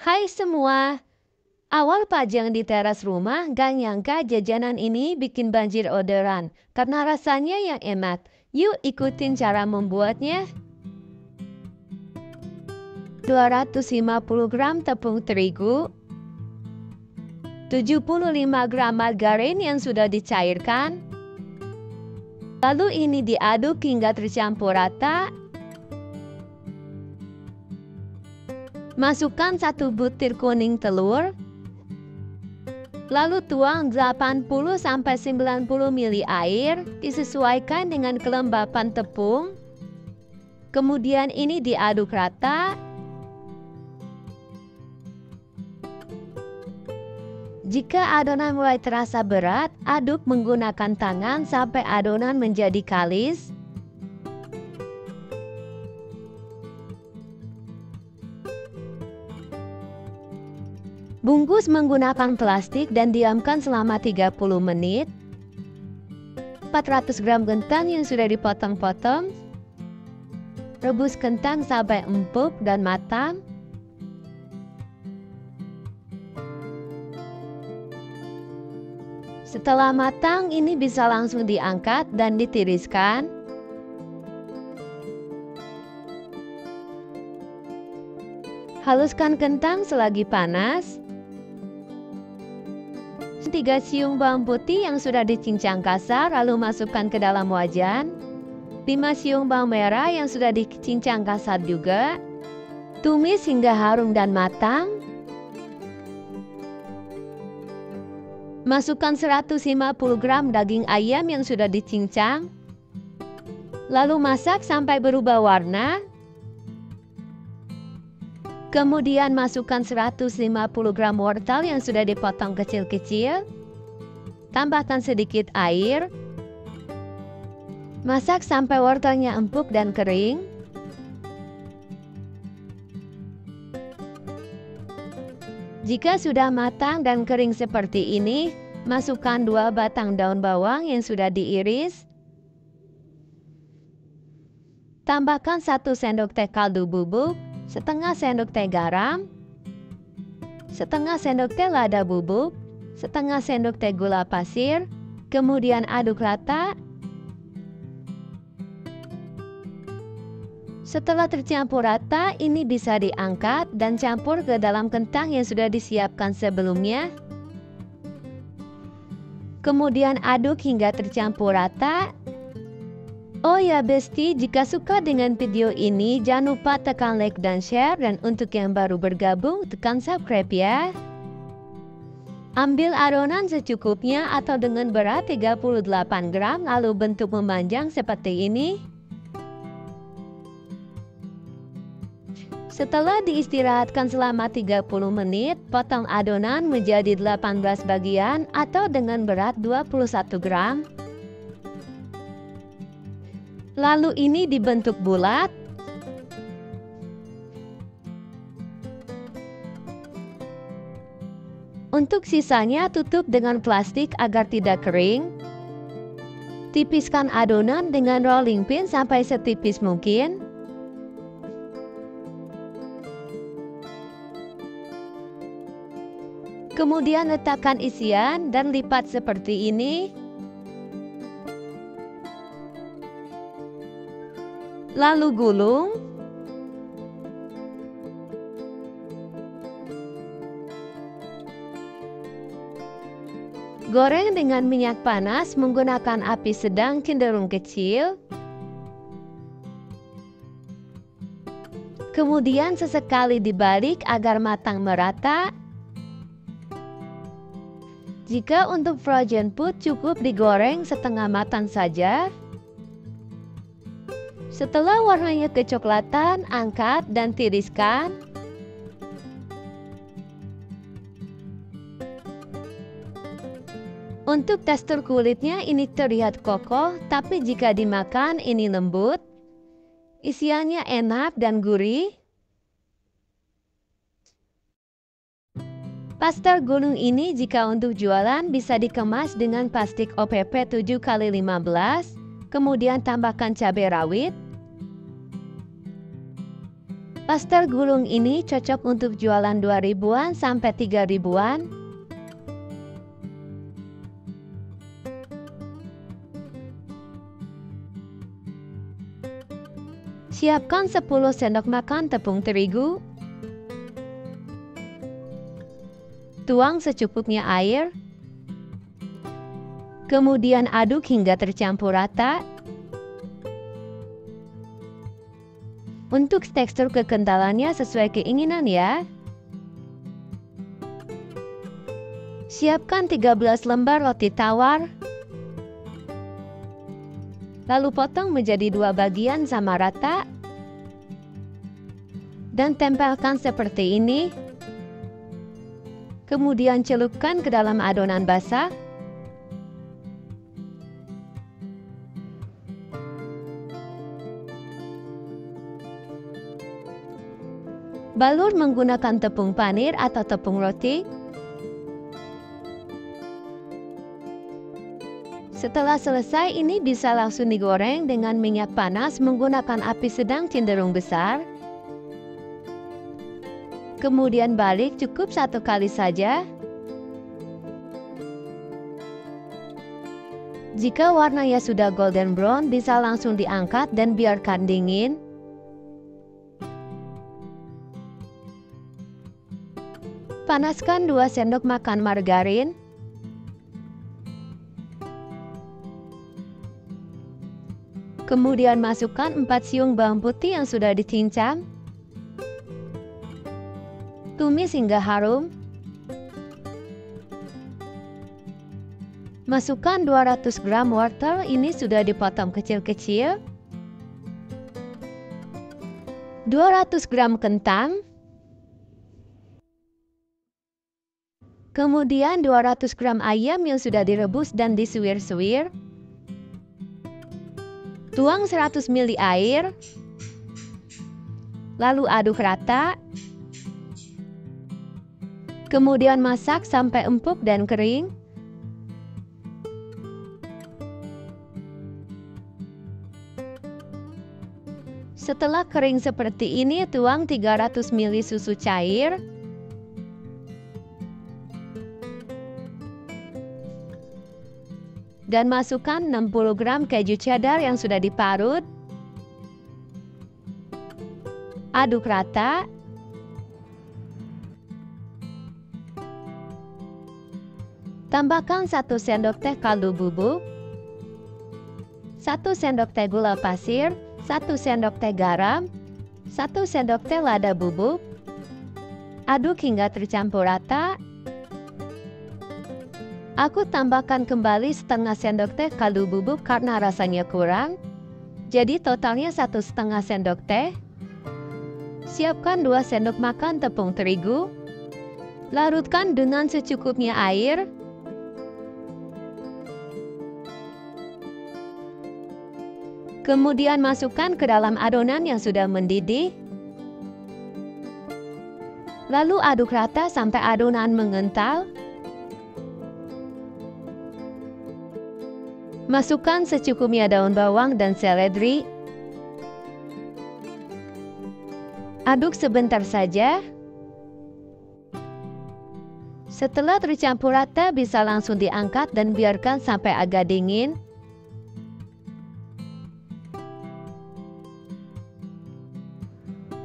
Hai semua, awal pajang di teras rumah gak nyangka jajanan ini bikin banjir orderan karena rasanya yang enak. Yuk ikutin cara membuatnya. 250 gram tepung terigu, 75 gram margarin yang sudah dicairkan. Lalu ini diaduk hingga tercampur rata. Masukkan 1 butir kuning telur. Lalu tuang 80-90 ml air, disesuaikan dengan kelembapan tepung. Kemudian ini diaduk rata. Jika adonan mulai terasa berat, aduk menggunakan tangan sampai adonan menjadi kalis. Bungkus menggunakan plastik dan diamkan selama 30 menit. 400 gram kentang yang sudah dipotong-potong. Rebus kentang sampai empuk dan matang. Setelah matang, ini bisa langsung diangkat dan ditiriskan. Haluskan kentang selagi panas. 3 siung bawang putih yang sudah dicincang kasar lalu masukkan ke dalam wajan. 5 siung bawang merah yang sudah dicincang kasar juga. Tumis hingga harum dan matang. Masukkan 150 gram daging ayam yang sudah dicincang. Lalu masak sampai berubah warna. Kemudian masukkan 150 gram wortel yang sudah dipotong kecil-kecil. Tambahkan sedikit air. Masak sampai wortelnya empuk dan kering. Jika sudah matang dan kering seperti ini, masukkan 2 batang daun bawang yang sudah diiris. Tambahkan 1 sendok teh kaldu bubuk, setengah sendok teh garam, setengah sendok teh lada bubuk, setengah sendok teh gula pasir, kemudian aduk rata. Setelah tercampur rata, ini bisa diangkat dan campur ke dalam kentang yang sudah disiapkan sebelumnya. Kemudian aduk hingga tercampur rata. Oh ya besti, jika suka dengan video ini, jangan lupa tekan like dan share, dan untuk yang baru bergabung, tekan subscribe ya. Ambil adonan secukupnya atau dengan berat 38 gram, lalu bentuk memanjang seperti ini. Setelah diistirahatkan selama 30 menit, potong adonan menjadi 18 bagian atau dengan berat 21 gram. Lalu ini dibentuk bulat. Untuk sisanya tutup dengan plastik agar tidak kering. Tipiskan adonan dengan rolling pin sampai setipis mungkin. Kemudian letakkan isian dan lipat seperti ini. Lalu gulung. Goreng dengan minyak panas menggunakan api sedang cenderung kecil. Kemudian sesekali dibalik agar matang merata. Jika untuk frozen food cukup digoreng setengah matang saja. Setelah warnanya kecoklatan, angkat dan tiriskan. Untuk tekstur kulitnya ini terlihat kokoh, tapi jika dimakan ini lembut. Isiannya enak dan gurih. Pastel gulung ini jika untuk jualan bisa dikemas dengan plastik OPP 7x15, kemudian tambahkan cabai rawit. Pastel gulung ini cocok untuk jualan 2.000-an sampai 3.000-an. Siapkan 10 sendok makan tepung terigu. Tuang secukupnya air. Kemudian aduk hingga tercampur rata. Untuk tekstur kekentalannya sesuai keinginan ya. Siapkan 13 lembar roti tawar. Lalu potong menjadi 2 bagian sama rata. Dan tempelkan seperti ini. Kemudian celupkan ke dalam adonan basah. Balur menggunakan tepung panir atau tepung roti. Setelah selesai, ini bisa langsung digoreng dengan minyak panas menggunakan api sedang cenderung besar. Kemudian balik cukup 1 kali saja. Jika warnanya sudah golden brown, bisa langsung diangkat dan biarkan dingin. Panaskan 2 sendok makan margarin. Kemudian masukkan 4 siung bawang putih yang sudah dicincang. Tumis hingga harum. Masukkan 200 gram wortel, ini sudah dipotong kecil-kecil. 200 gram kentang. Kemudian 200 gram ayam yang sudah direbus dan disuir-suir. Tuang 100 ml air. Lalu aduk rata. Kemudian masak sampai empuk dan kering. Setelah kering seperti ini, tuang 300 ml susu cair. Dan masukkan 60 gram keju cheddar yang sudah diparut. Aduk rata. Tambahkan 1 sendok teh kaldu bubuk, 1 sendok teh gula pasir, 1 sendok teh garam, 1 sendok teh lada bubuk. Aduk hingga tercampur rata. Aku tambahkan kembali setengah sendok teh kaldu bubuk karena rasanya kurang. Jadi totalnya 1,5 sendok teh. Siapkan 2 sendok makan tepung terigu. Larutkan dengan secukupnya air. Kemudian masukkan ke dalam adonan yang sudah mendidih. Lalu aduk rata sampai adonan mengental. Masukkan secukupnya daun bawang dan seledri. Aduk sebentar saja. Setelah tercampur rata, bisa langsung diangkat dan biarkan sampai agak dingin.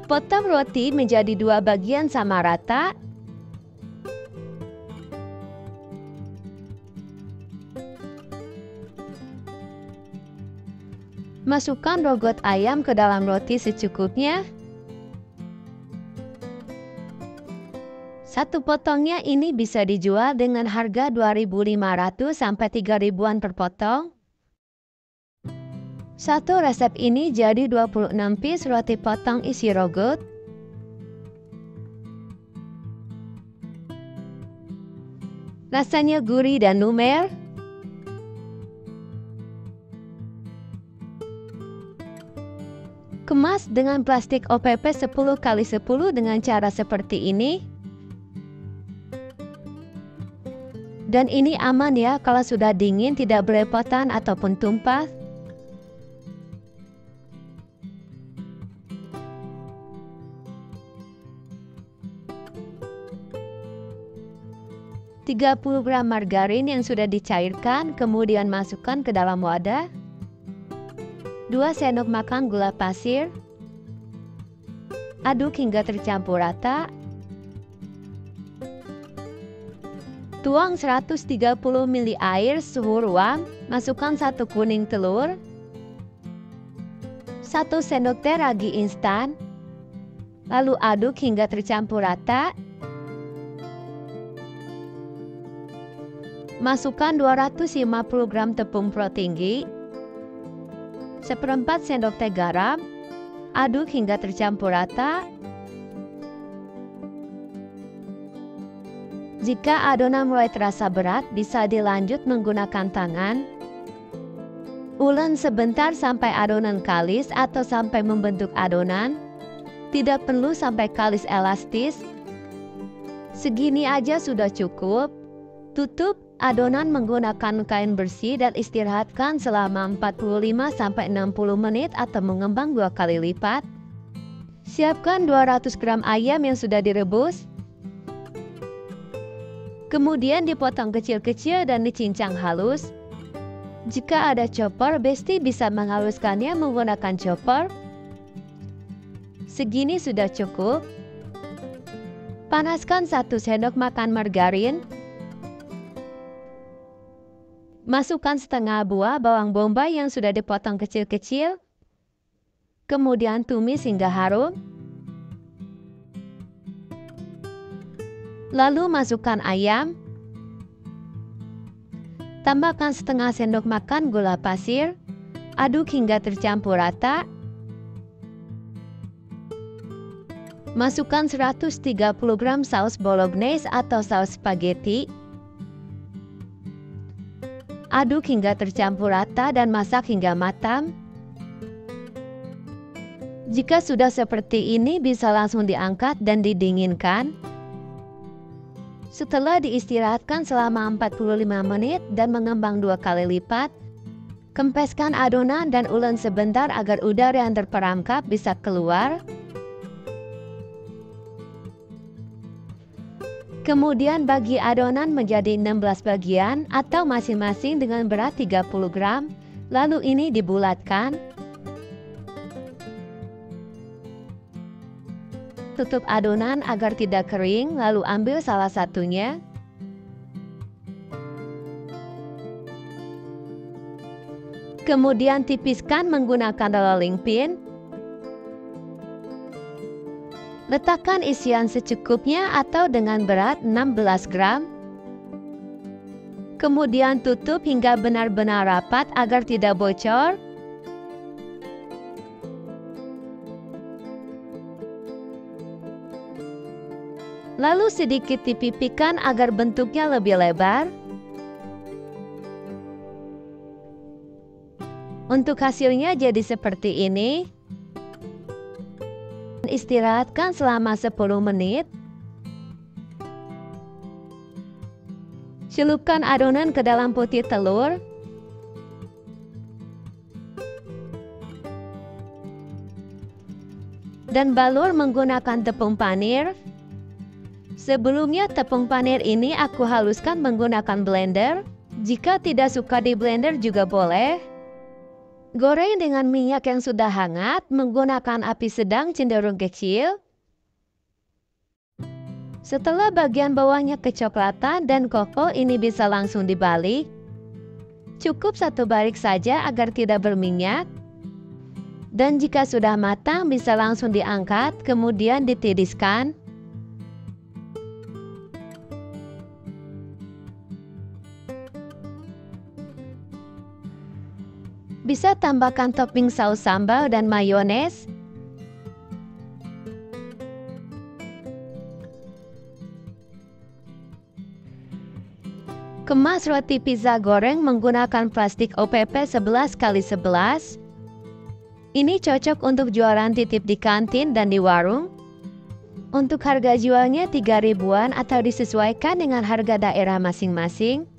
Potong roti menjadi 2 bagian sama rata. Masukkan rogot ayam ke dalam roti secukupnya. 1 potongnya ini bisa dijual dengan harga 2.500 sampai 3.000-an per potong. 1 resep ini jadi 26 piece roti potong isi rogot. Rasanya gurih dan lumer. Kemas dengan plastik OPP 10x10 dengan cara seperti ini. Dan ini aman ya, kalau sudah dingin tidak belepotan ataupun tumpah. 30 gram margarin yang sudah dicairkan, kemudian masukkan ke dalam wadah. 2 sendok makan gula pasir. Aduk hingga tercampur rata. Tuang 130 ml air suhu ruang, masukkan 1 kuning telur, 1 sendok teh ragi instan, lalu aduk hingga tercampur rata. Masukkan 250 gram tepung tinggi, 1/4 sendok teh garam, aduk hingga tercampur rata. Jika adonan mulai terasa berat, bisa dilanjut menggunakan tangan. Ulen sebentar sampai adonan kalis atau sampai membentuk adonan. Tidak perlu sampai kalis elastis. Segini aja sudah cukup. Tutup adonan menggunakan kain bersih dan istirahatkan selama 45-60 menit atau mengembang 2 kali lipat. Siapkan 200 gram ayam yang sudah direbus. Kemudian dipotong kecil-kecil dan dicincang halus. Jika ada chopper, Besti bisa menghaluskannya menggunakan chopper. Segini sudah cukup. Panaskan 1 sendok makan margarin. Masukkan setengah buah bawang bombay yang sudah dipotong kecil-kecil. Kemudian tumis hingga harum. Lalu masukkan ayam. Tambahkan setengah sendok makan gula pasir. Aduk hingga tercampur rata. Masukkan 130 gram saus bolognese atau saus spaghetti. Aduk hingga tercampur rata dan masak hingga matang. Jika sudah seperti ini, bisa langsung diangkat dan didinginkan. Setelah diistirahatkan selama 45 menit dan mengembang 2 kali lipat, kempeskan adonan dan ulen sebentar agar udara yang terperangkap bisa keluar. Kemudian bagi adonan menjadi 16 bagian atau masing-masing dengan berat 30 gram, lalu ini dibulatkan. Tutup adonan agar tidak kering, lalu ambil salah satunya. Kemudian tipiskan menggunakan rolling pin. Letakkan isian secukupnya atau dengan berat 16 gram. Kemudian tutup hingga benar-benar rapat agar tidak bocor. Lalu sedikit dipipikan agar bentuknya lebih lebar. Untuk hasilnya jadi seperti ini. Istirahatkan selama 10 menit. Celupkan adonan ke dalam putih telur. Dan balur menggunakan tepung panir. Sebelumnya tepung panir ini aku haluskan menggunakan blender. Jika tidak suka di blender juga boleh. Goreng dengan minyak yang sudah hangat menggunakan api sedang cenderung kecil. Setelah bagian bawahnya kecoklatan dan kokoh, ini bisa langsung dibalik. Cukup 1 balik saja agar tidak berminyak. Dan jika sudah matang bisa langsung diangkat, kemudian ditiriskan. Bisa tambahkan topping saus sambal dan mayones. Kemas roti pizza goreng menggunakan plastik OPP 11x11. Ini cocok untuk jualan titip di kantin dan di warung. Untuk harga jualnya 3 ribuan atau disesuaikan dengan harga daerah masing-masing.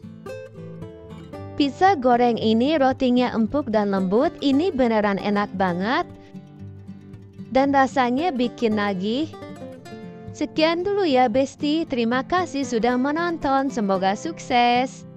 Pizza goreng ini rotinya empuk dan lembut, ini beneran enak banget. Dan rasanya bikin nagih. Sekian dulu ya Besti, terima kasih sudah menonton, semoga sukses.